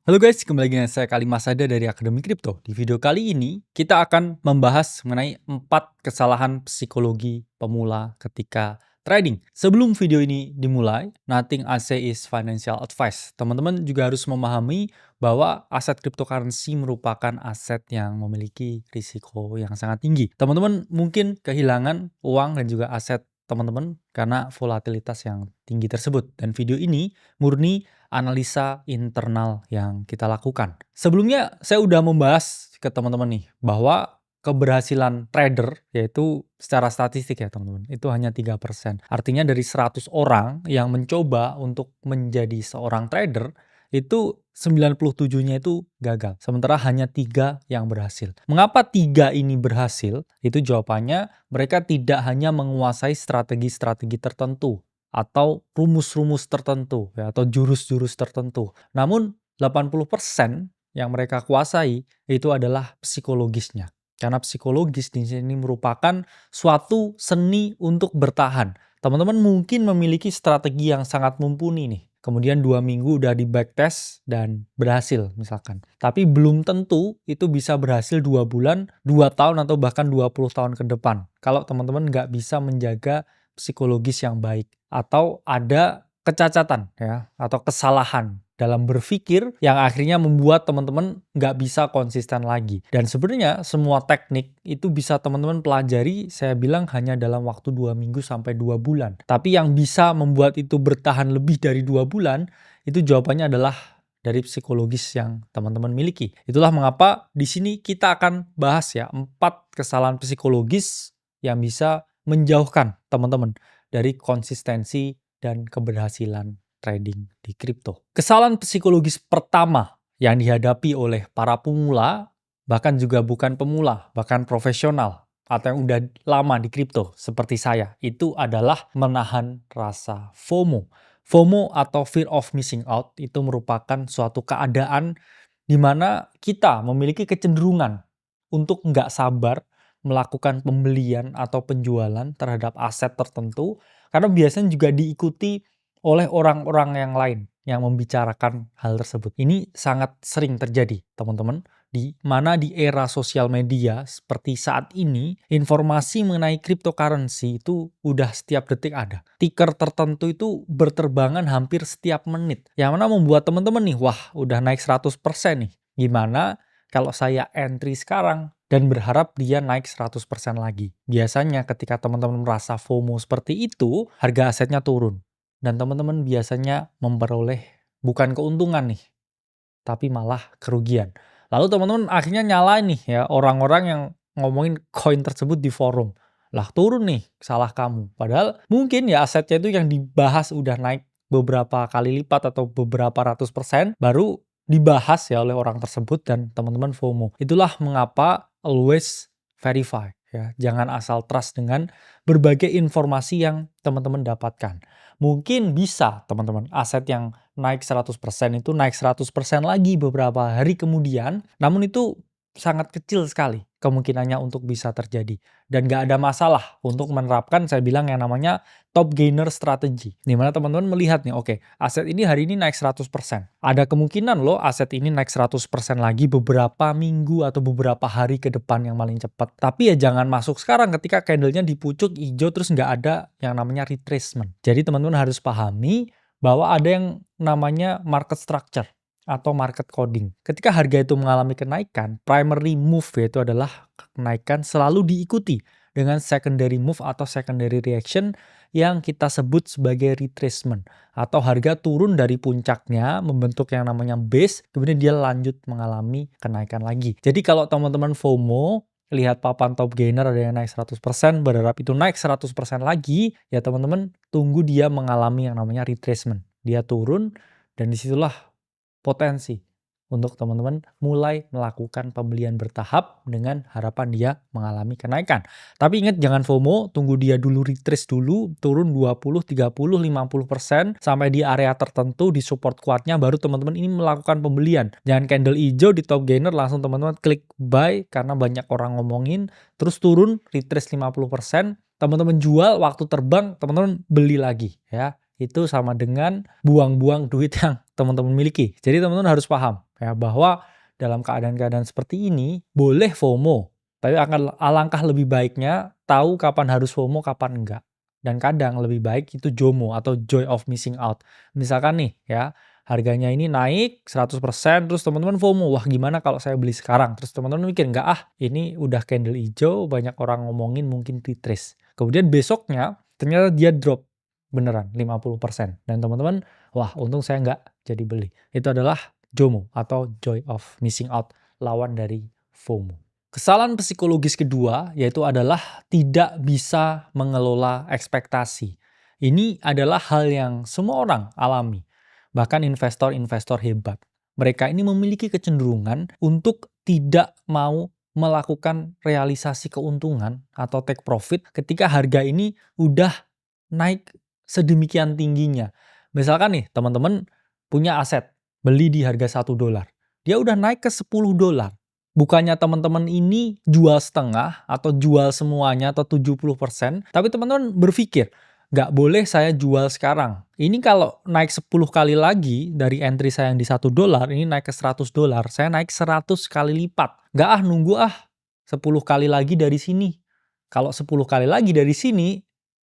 Halo guys, kembali lagi dengan saya Kali Masada dari Akademi Kripto. Di video kali ini, kita akan membahas mengenai 4 kesalahan psikologi pemula ketika trading. Sebelum video ini dimulai, nothing I say is financial advice. Teman-teman juga harus memahami bahwa aset cryptocurrency merupakan aset yang memiliki risiko yang sangat tinggi. Teman-teman mungkin kehilangan uang dan juga aset teman-teman karena volatilitas yang tinggi tersebut. Dan video ini murni analisa internal yang kita lakukan. Sebelumnya saya udah membahas ke teman-teman nih bahwa keberhasilan trader yaitu secara statistik ya teman-teman itu hanya 3%. Artinya dari 100 orang yang mencoba untuk menjadi seorang trader itu 97-nya itu gagal. Sementara hanya 3 yang berhasil. Mengapa 3 ini berhasil? Itu jawabannya mereka tidak hanya menguasai strategi-strategi tertentu atau rumus-rumus tertentu ya, atau jurus-jurus tertentu. Namun 80% yang mereka kuasai itu adalah psikologisnya. Karena psikologis di sini merupakan suatu seni untuk bertahan. Teman-teman mungkin memiliki strategi yang sangat mumpuni nih. Kemudian 2 minggu udah di backtest dan berhasil misalkan. Tapi belum tentu itu bisa berhasil 2 bulan, 2 tahun atau bahkan 20 tahun ke depan. Kalau teman-teman nggak bisa menjaga psikologis yang baik. Atau ada kecacatan ya atau kesalahan dalam berpikir yang akhirnya membuat teman-teman nggak bisa konsisten lagi. Dan sebenarnya semua teknik itu bisa teman-teman pelajari, saya bilang hanya dalam waktu 2 minggu sampai 2 bulan. Tapi yang bisa membuat itu bertahan lebih dari 2 bulan, itu jawabannya adalah dari psikologis yang teman-teman miliki. Itulah mengapa di sini kita akan bahas ya 4 kesalahan psikologis yang bisa menjauhkan teman-teman dari konsistensi dan keberhasilan trading di kripto. Kesalahan psikologis pertama yang dihadapi oleh para pemula, bahkan juga bukan pemula, bahkan profesional, atau yang udah lama di kripto seperti saya, itu adalah menahan rasa FOMO. FOMO atau fear of missing out itu merupakan suatu keadaan di mana kita memiliki kecenderungan untuk nggak sabar melakukan pembelian atau penjualan terhadap aset tertentu karena biasanya juga diikuti oleh orang-orang yang lain yang membicarakan hal tersebut. Ini sangat sering terjadi, teman-teman, di mana di era sosial media seperti saat ini, informasi mengenai cryptocurrency itu udah setiap detik ada. Ticker tertentu itu berterbangan hampir setiap menit. Yang mana membuat teman-teman nih, wah udah naik 100% nih. Gimana kalau saya entry sekarang dan berharap dia naik 100% lagi. Biasanya ketika teman-teman merasa FOMO seperti itu, harga asetnya turun. Dan teman-teman biasanya memperoleh bukan keuntungan nih, tapi malah kerugian. Lalu teman-teman akhirnya nyalain nih ya orang-orang yang ngomongin koin tersebut di forum. Lah turun nih, salah kamu. Padahal mungkin ya asetnya itu yang dibahas udah naik beberapa kali lipat atau beberapa ratus persen, baru dibahas ya oleh orang tersebut dan teman-teman FOMO. Itulah mengapa always verify ya. Jangan asal trust dengan berbagai informasi yang teman-teman dapatkan. Mungkin bisa teman-teman aset yang naik 100% itu naik 100% lagi beberapa hari kemudian, namun itu sangat kecil sekali kemungkinannya untuk bisa terjadi. Dan nggak ada masalah untuk menerapkan saya bilang yang namanya top gainer strategy. Di mana teman-teman melihat nih, oke, aset ini hari ini naik 100%. Ada kemungkinan loh aset ini naik 100% lagi beberapa minggu atau beberapa hari ke depan yang paling cepat. Tapi ya jangan masuk sekarang ketika candle-nya di pucuk hijau terus nggak ada yang namanya retracement. Jadi teman-teman harus pahami bahwa ada yang namanya market structure atau market coding. Ketika harga itu mengalami kenaikan, primary move yaitu adalah kenaikan selalu diikuti dengan secondary move atau secondary reaction yang kita sebut sebagai retracement. Atau harga turun dari puncaknya membentuk yang namanya base, kemudian dia lanjut mengalami kenaikan lagi. Jadi kalau teman-teman FOMO, lihat papan top gainer ada yang naik 100%, berharap itu naik 100% lagi, ya teman-teman tunggu dia mengalami yang namanya retracement. Dia turun dan disitulah potensi untuk teman-teman mulai melakukan pembelian bertahap dengan harapan dia mengalami kenaikan. Tapi ingat jangan FOMO, tunggu dia dulu retrace dulu, turun 20, 30, 50% sampai di area tertentu di support kuatnya baru teman-teman ini melakukan pembelian. Jangan candle hijau di top gainer langsung teman-teman klik buy karena banyak orang ngomongin, terus turun retrace 50%, teman-teman jual waktu terbang, teman-teman beli lagi ya. Itu sama dengan buang-buang duit yang teman-teman miliki. Jadi teman-teman harus paham ya, bahwa dalam keadaan-keadaan seperti ini boleh FOMO, tapi akan alangkah lebih baiknya tahu kapan harus FOMO, kapan enggak. Dan kadang lebih baik itu JOMO atau joy of missing out. Misalkan nih ya, harganya ini naik 100%, terus teman-teman FOMO, wah gimana kalau saya beli sekarang? Terus teman-teman mikir, enggak ah, ini udah candle hijau, banyak orang ngomongin mungkin retrace. Kemudian besoknya ternyata dia drop beneran 50%. Dan teman-teman, wah untung saya nggak jadi beli. Itu adalah JOMO atau joy of missing out, lawan dari FOMO. Kesalahan psikologis kedua yaitu adalah tidak bisa mengelola ekspektasi. Ini adalah hal yang semua orang alami, bahkan investor-investor hebat. Mereka ini memiliki kecenderungan untuk tidak mau melakukan realisasi keuntungan atau take profit ketika harga ini udah naik sedemikian tingginya. Misalkan nih teman-teman punya aset, beli di harga $1. Dia udah naik ke $10. Bukannya teman-teman ini jual setengah atau jual semuanya atau 70%, tapi teman-teman berpikir, nggak boleh saya jual sekarang. Ini kalau naik 10 kali lagi dari entry saya yang di $1, ini naik ke $100, saya naik 100 kali lipat. Nggak ah, nunggu ah 10 kali lagi dari sini. Kalau 10 kali lagi dari sini,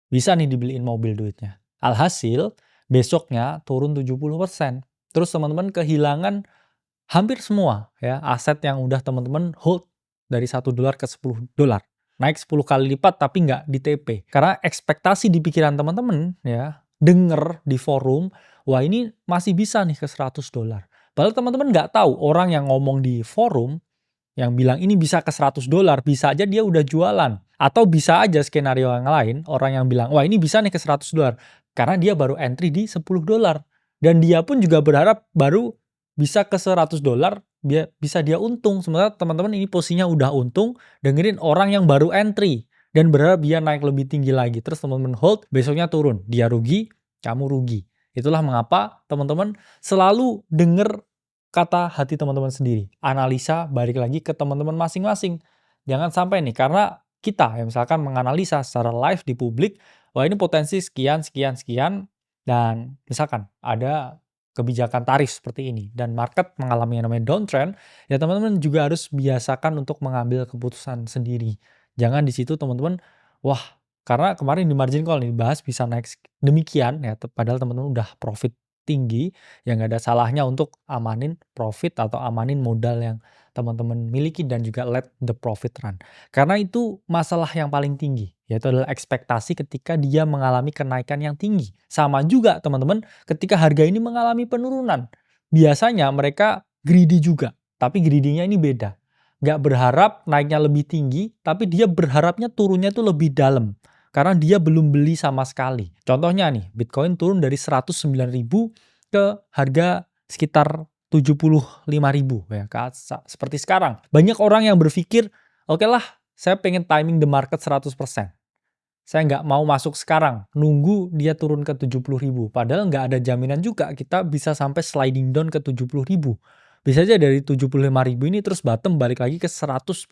bisa nih dibeliin mobil duitnya. Alhasil, besoknya turun 70%. Terus teman-teman kehilangan hampir semua ya aset yang udah teman-teman hold dari $1 ke $10. Naik 10 kali lipat tapi nggak di TP. Karena ekspektasi di pikiran teman-teman ya, denger di forum, wah ini masih bisa nih ke $100. Padahal teman-teman nggak tahu orang yang ngomong di forum yang bilang ini bisa ke $100, bisa aja dia udah jualan. Atau bisa aja skenario yang lain, orang yang bilang, wah ini bisa nih ke $100, karena dia baru entry di $10. Dan dia pun juga berharap baru bisa ke $100, bisa dia untung. Sementara teman-teman ini posisinya udah untung, dengerin orang yang baru entry. Dan berharap dia naik lebih tinggi lagi. Terus teman-teman hold, besoknya turun. Dia rugi, kamu rugi. Itulah mengapa teman-teman selalu denger kata hati teman-teman sendiri. Analisa balik lagi ke teman-teman masing-masing. Jangan sampai nih, karena kita ya misalkan menganalisa secara live di publik, wah ini potensi sekian, sekian, sekian, dan misalkan ada kebijakan tarif seperti ini, dan market mengalami yang namanya downtrend, ya teman-teman juga harus biasakan untuk mengambil keputusan sendiri. Jangan di situ teman-teman, wah karena kemarin di margin call nih dibahas bisa naik demikian, ya padahal teman-teman udah profit tinggi, ya nggak ada salahnya untuk amanin profit atau amanin modal yang teman-teman miliki dan juga let the profit run. Karena itu masalah yang paling tinggi, yaitu adalah ekspektasi ketika dia mengalami kenaikan yang tinggi. Sama juga teman-teman ketika harga ini mengalami penurunan. Biasanya mereka greedy juga, tapi greedy-nya ini beda. Nggak berharap naiknya lebih tinggi, tapi dia berharapnya turunnya itu lebih dalam. Karena dia belum beli sama sekali. Contohnya nih, Bitcoin turun dari 109.000 ke harga sekitar 75.000 ya, seperti sekarang. Banyak orang yang berpikir, oke lah, saya pengen timing the market 100%. Saya nggak mau masuk sekarang, nunggu dia turun ke 70.000. Padahal nggak ada jaminan juga kita bisa sampai sliding down ke 70.000. Bisa aja dari 75.000 ini terus bottom balik lagi ke 110.000.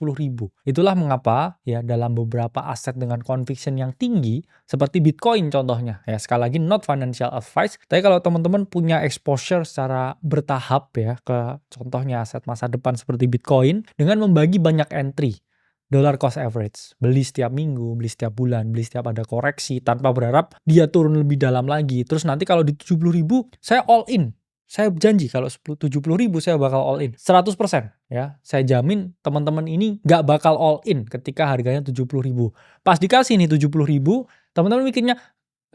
Itulah mengapa ya dalam beberapa aset dengan conviction yang tinggi seperti Bitcoin contohnya. Ya sekali lagi not financial advice, tapi kalau teman-teman punya exposure secara bertahap ya ke contohnya aset masa depan seperti Bitcoin dengan membagi banyak entry. Dollar cost average, beli setiap minggu, beli setiap bulan, beli setiap ada koreksi tanpa berharap dia turun lebih dalam lagi. Terus nanti kalau di 70.000 saya all in. Saya janji kalau 70.000 saya bakal all in 100% ya. Saya jamin teman-teman ini nggak bakal all in ketika harganya 70.000. Pas dikasih nih 70.000, teman-teman mikirnya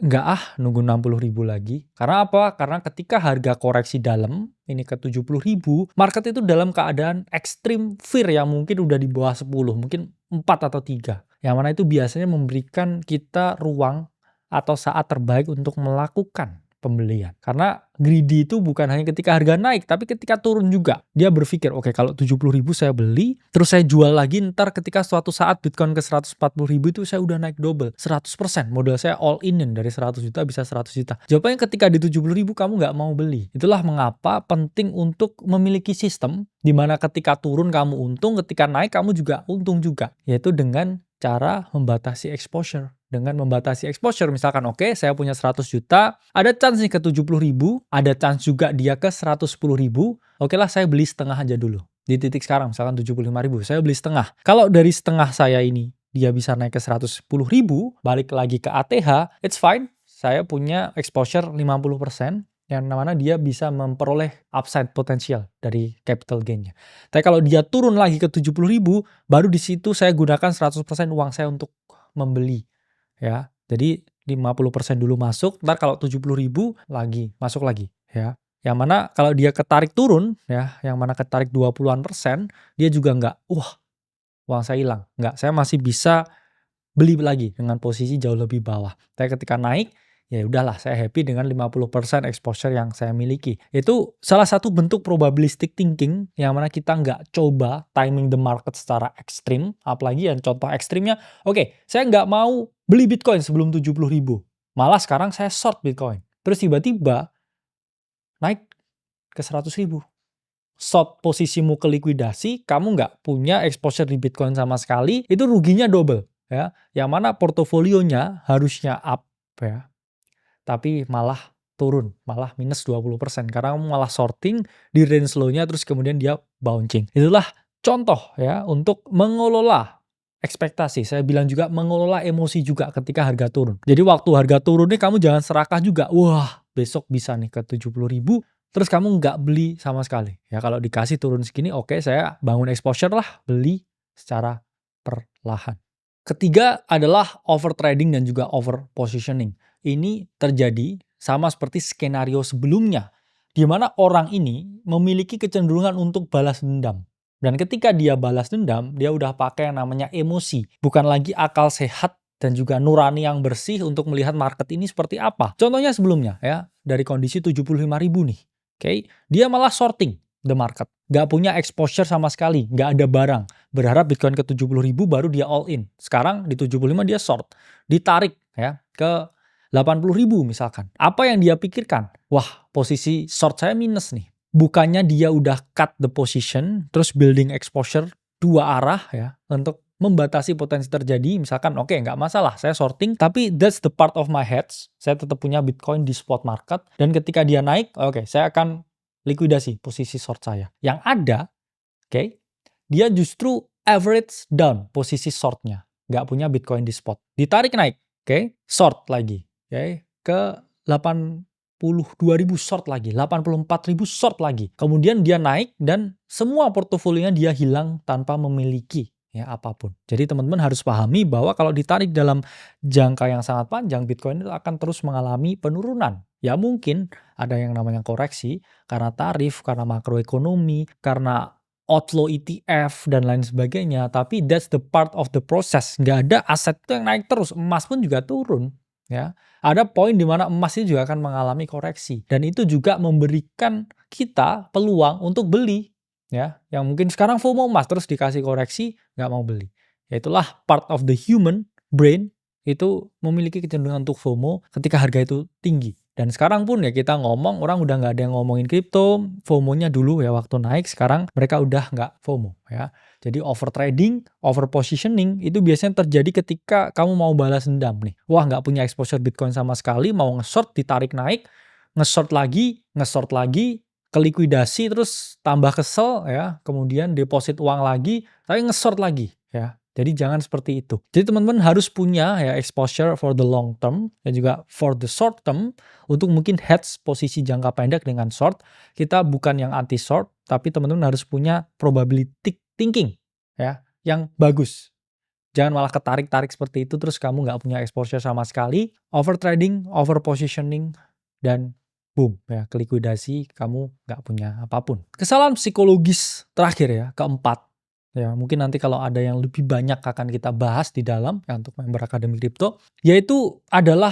nggak ah nunggu 60.000 lagi. Karena apa? Karena ketika harga koreksi dalam ini ke 70.000, market itu dalam keadaan extreme fear yang mungkin udah di bawah 10, mungkin 4 atau 3. Yang mana itu biasanya memberikan kita ruang atau saat terbaik untuk melakukan pembelian. Karena greedy itu bukan hanya ketika harga naik, tapi ketika turun juga. Dia berpikir, oke kalau 70.000 saya beli, terus saya jual lagi ntar ketika suatu saat Bitcoin ke 140.000 itu saya udah naik double. 100% modal saya all in dari 100 juta bisa 100 juta. Jawabannya ketika di 70.000 kamu nggak mau beli. Itulah mengapa penting untuk memiliki sistem di mana ketika turun kamu untung, ketika naik kamu juga untung juga. Yaitu dengan cara membatasi exposure. dengan membatasi exposure. Misalkan oke, saya punya 100 juta, ada chance nih ke 70.000, ada chance juga dia ke 110.000. Oke lah, saya beli setengah aja dulu. Di titik sekarang misalkan 75.000, saya beli setengah. Kalau dari setengah saya ini dia bisa naik ke 110.000, balik lagi ke ATH, it's fine. Saya punya exposure 50%, yang mana dia bisa memperoleh upside potensial dari capital gain-nya. Tapi kalau dia turun lagi ke 70.000, baru di situ saya gunakan 100% uang saya untuk membeli. Ya, jadi 50% dulu masuk, ntar kalau 70.000 lagi, masuk lagi. Ya. Yang mana kalau dia ketarik turun, ya, yang mana ketarik 20-an%, dia juga nggak, wah, uang saya hilang. Nggak, saya masih bisa beli lagi dengan posisi jauh lebih bawah. Tapi ketika naik, ya udahlah, saya happy dengan 50% exposure yang saya miliki. Itu salah satu bentuk probabilistic thinking yang mana kita nggak coba timing the market secara ekstrim. Apalagi yang contoh ekstrimnya, oke, saya nggak mau beli Bitcoin sebelum 70.000. Malah sekarang saya short Bitcoin. Terus tiba-tiba naik ke 100.000. Short posisimu ke likuidasi, kamu nggak punya exposure di Bitcoin sama sekali, itu ruginya double. Ya, yang mana portofolionya harusnya up, ya, tapi malah turun, malah minus 20%. Karena kamu malah sorting di range low-nya, terus kemudian dia bouncing. Itulah contoh ya untuk mengelola ekspektasi. Saya bilang juga mengelola emosi juga ketika harga turun. Jadi waktu harga turun nih kamu jangan serakah juga. Wah, besok bisa nih ke 70.000, terus kamu nggak beli sama sekali. Ya kalau dikasih turun segini, oke, saya bangun exposure lah, beli secara perlahan. Ketiga adalah over trading dan juga over positioning. Ini terjadi sama seperti skenario sebelumnya, di mana orang ini memiliki kecenderungan untuk balas dendam. Dan ketika dia balas dendam, dia udah pakai yang namanya emosi, bukan lagi akal sehat dan juga nurani yang bersih untuk melihat market ini seperti apa. Contohnya sebelumnya ya, dari kondisi 75.000 nih. Oke, dia malah sorting the market. Gak punya exposure sama sekali, gak ada barang. Berharap Bitcoin ke 70.000 baru dia all in. Sekarang di 75 dia short, ditarik ya ke 80.000 misalkan. Apa yang dia pikirkan? Wah, posisi short saya minus nih. Bukannya dia udah cut the position, terus building exposure dua arah ya, untuk membatasi potensi terjadi. Misalkan oke, nggak masalah, saya sorting, tapi that's the part of my hedge. Saya tetap punya Bitcoin di spot market, dan ketika dia naik, oke, saya akan likuidasi posisi short saya. Yang ada, oke, dia justru average down posisi shortnya. Nggak punya Bitcoin di spot. Ditarik naik, oke, short lagi. Oke, ke 82.000 short lagi, 84.000 short lagi. Kemudian dia naik dan semua portofolionya dia hilang tanpa memiliki ya apapun. Jadi teman-teman harus pahami bahwa kalau ditarik dalam jangka yang sangat panjang, Bitcoin itu akan terus mengalami penurunan. Ya mungkin ada yang namanya koreksi karena tarif, karena makroekonomi, karena outflow ETF dan lain sebagainya. Tapi that's the part of the process. Nggak ada aset itu yang naik terus. Emas pun juga turun. Ya, ada poin di mana emas itu juga akan mengalami koreksi, dan itu juga memberikan kita peluang untuk beli, ya. Yang mungkin sekarang FOMO emas terus dikasih koreksi nggak mau beli. Ya, itulah part of the human brain itu memiliki kecenderungan untuk FOMO ketika harga itu tinggi. Dan sekarang pun ya kita ngomong, orang udah nggak ada yang ngomongin kripto, FOMO-nya dulu ya waktu naik, sekarang mereka udah nggak FOMO ya. Jadi over trading, over positioning itu biasanya terjadi ketika kamu mau balas dendam nih. Wah, nggak punya exposure Bitcoin sama sekali, mau nge-short, ditarik naik, nge-short lagi, ke likuidasi, terus tambah kesel ya, kemudian deposit uang lagi, tapi nge-short lagi ya. Jadi jangan seperti itu. Jadi teman-teman harus punya ya exposure for the long term dan juga for the short term untuk mungkin hedge posisi jangka pendek dengan short. Kita bukan yang anti short, tapi teman-teman harus punya probability thinking ya yang bagus. Jangan malah ketarik-tarik seperti itu terus kamu nggak punya exposure sama sekali, over trading, over positioning, dan boom ya, ke likuidasi kamu nggak punya apapun. Kesalahan psikologis terakhir ya, keempat. Ya, mungkin nanti kalau ada yang lebih banyak akan kita bahas di dalam ya, untuk member Akademi Kripto, yaitu adalah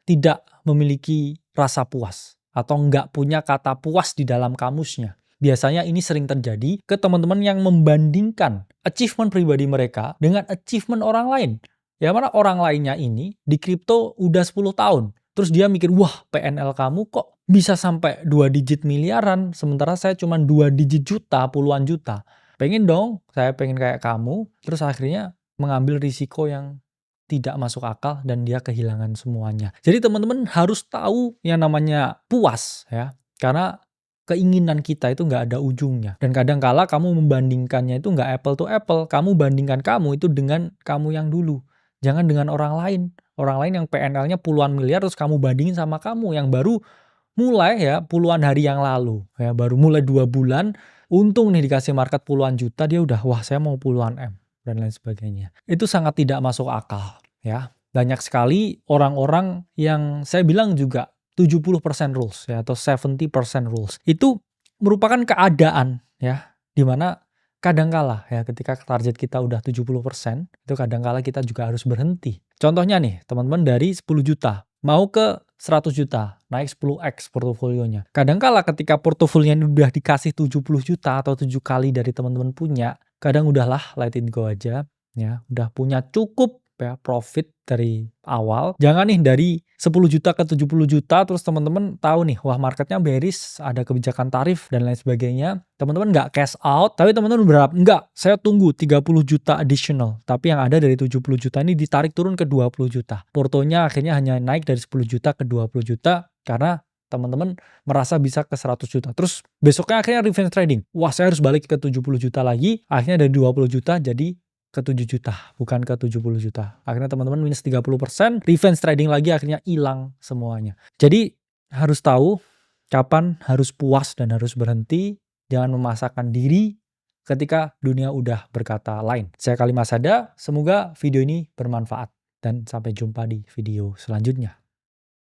tidak memiliki rasa puas atau nggak punya kata puas di dalam kamusnya. Biasanya ini sering terjadi ke teman-teman yang membandingkan achievement pribadi mereka dengan achievement orang lain. Ya mana orang lainnya ini di kripto udah 10 tahun. Terus dia mikir, wah PNL kamu kok bisa sampai 2 digit miliaran, sementara saya cuma 2 digit juta, puluhan juta. Pengen dong, saya pengen kayak kamu, terus akhirnya mengambil risiko yang tidak masuk akal dan dia kehilangan semuanya. Jadi teman-teman harus tahu yang namanya puas ya. Karena keinginan kita itu nggak ada ujungnya. Dan kadang kala kamu membandingkannya itu nggak apple to apple. Kamu bandingkan kamu itu dengan kamu yang dulu. Jangan dengan orang lain. Orang lain yang PNL-nya puluhan miliar terus kamu bandingin sama kamu yang baru mulai ya puluhan hari yang lalu. Ya, baru mulai 2 bulan, untung nih dikasih market puluhan juta, dia udah wah saya mau puluhan M dan lain sebagainya. Itu sangat tidak masuk akal ya. Banyak sekali orang-orang yang saya bilang juga 70% rules ya atau 70% rules. Itu merupakan keadaan ya di mana kadangkala ya ketika target kita udah 70% itu kadangkala kita juga harus berhenti. Contohnya nih teman-teman dari 10 juta mau ke 100 juta naik 10x portofolionya. Kadangkala ketika portofolionya udah dikasih 70 juta atau 7 kali dari teman-teman punya, kadang udahlah let it go aja ya, udah punya cukup ya profit dari awal. Jangan nih dari 10 juta ke 70 juta terus teman-teman tahu nih wah marketnya bearish, ada kebijakan tarif dan lain sebagainya. Teman-teman nggak cash out, tapi teman-teman berharap enggak, saya tunggu 30 juta additional. Tapi yang ada dari 70 juta ini ditarik turun ke 20 juta. Portonya akhirnya hanya naik dari 10 juta ke 20 juta karena teman-teman merasa bisa ke 100 juta. Terus besoknya akhirnya revenge trading. Wah saya harus balik ke 70 juta lagi. Akhirnya dari 20 juta jadi ke 7 juta, bukan ke 70 juta. Akhirnya teman-teman minus 30%, revenge trading lagi akhirnya hilang semuanya. Jadi harus tahu kapan harus puas dan harus berhenti. Jangan memaksakan diri ketika dunia udah berkata lain. Saya Kali Masada, semoga video ini bermanfaat. Dan sampai jumpa di video selanjutnya.